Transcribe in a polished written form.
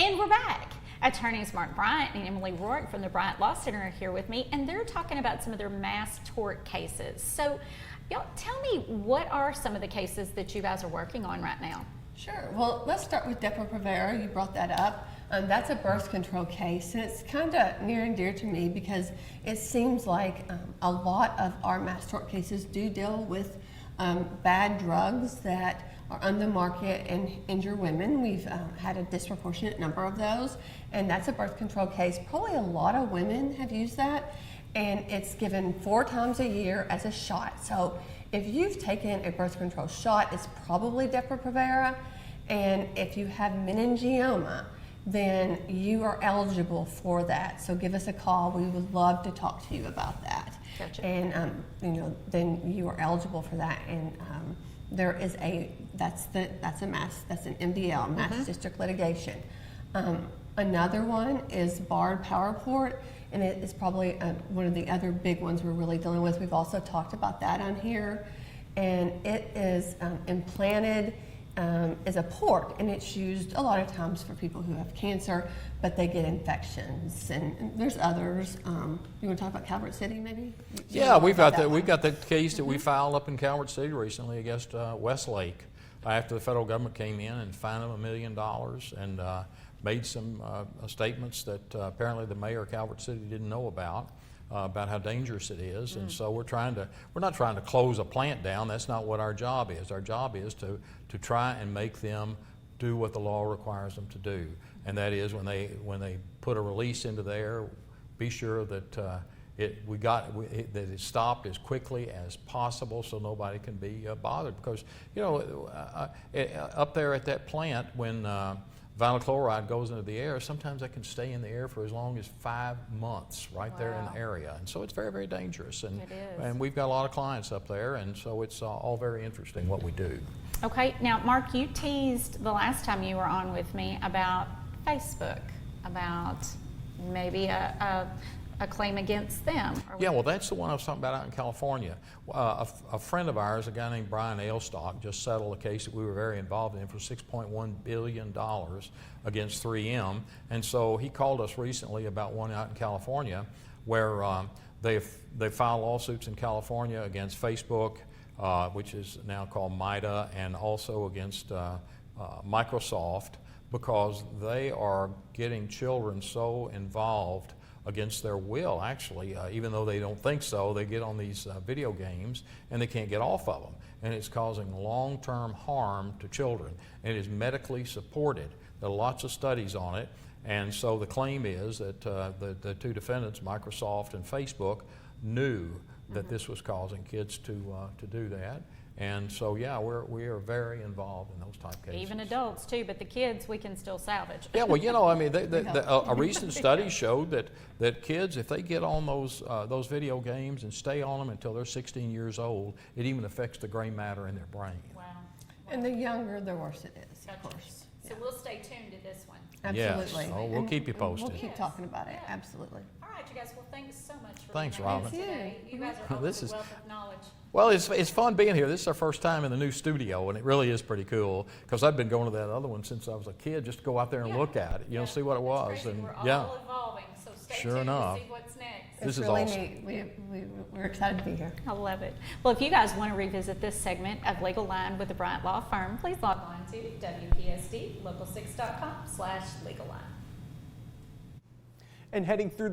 And we're back. Attorneys Mark Bryant and Emily Roark from the Bryant Law Center are here with me, and they're talking about some of their mass tort cases. So, y'all tell me, what are some of the cases that you guys are working on right now? Sure. Well, let's start with Depo-Provera. You brought that up. That's a birth control case, and it's kind of near and dear to me because it seems like a lot of our mass tort cases do deal with bad drugs that are on the market and injure women. We've had a disproportionate number of those, and that's a birth control case. Probably a lot of women have used that, and it's given 4 times a year as a shot. So if you've taken a birth control shot, it's probably Depo-Provera, and if you have meningioma, then you are eligible for that. So give us a call. We would love to talk to you about that. Gotcha. And then you are eligible for that. And there is that's an MDL, mass district litigation. Another one is barred power port, and it is probably one of the other big ones we're really dealing with. We've also talked about that on here, and it is implanted is a port, and it's used a lot of times for people who have cancer, but they get infections, and there's others. You want to talk about Calvert City, maybe? Yeah, we've got the case that we filed up in Calvert City recently against Westlake after the federal government came in and fined them $1 million and made some statements that apparently the mayor of Calvert City didn't know about how dangerous it is. And so we're not trying to close a plant down. That's not what our job is. Our job is to try and make them do what the law requires them to do. And that is when they put a release into the air, be sure that it's stopped as quickly as possible so nobody can be bothered. Because up there at that plant, when vinyl chloride goes into the air, sometimes that can stay in the air for as long as 5 months there in the area. And so it's very, very dangerous. And, it is. And we've got a lot of clients up there, and so it's all very interesting what we do. Okay, now Mark, you teased the last time you were on with me about Facebook, about maybe a claim against them. Yeah, well, that's the one I was talking about out in California. A friend of ours, a guy named Brian Ailstock, just settled a case that we were very involved in for $6.1 billion against 3M. And so he called us recently about one out in California where they filed lawsuits in California against Facebook, which is now called MITA, and also against Microsoft, because they are getting children so involved against their will, actually, even though they don't think so. They get on these video games and they can't get off of them, and it's causing long-term harm to children, and it is medically supported. There are lots of studies on it, and so the claim is that the 2 defendants, Microsoft and Facebook, knew that this was causing kids to do that. And so, yeah, we are very involved in those type cases. Even adults too, but the kids we can still salvage. Yeah, well, I mean, a recent study showed that kids, if they get on those video games and stay on them until they're 16 years old, it even affects the gray matter in their brain. Wow. And the younger, the worse it is, of course. So we'll stay tuned to this one. Absolutely. Yes. Oh, we'll keep you posted. We'll keep talking about it. Absolutely. All right, you guys. Well, thanks so much for Thanks, being here Robin. today. You guys are This a is- wealth of knowledge. Well, it's fun being here. This is our first time in the new studio, and it really is pretty cool because I've been going to that other one since I was a kid, just to go out there and look at it, see what it was. Crazy. And we're all yeah, evolving, so stay Sure tuned enough. to see what's next. This It's is really awesome. neat. We're excited to be here. I love it. Well, if you guys want to revisit this segment of Legal Line with the Bryant Law Firm, please log on to WPSDLocal6.com/legal line. And heading through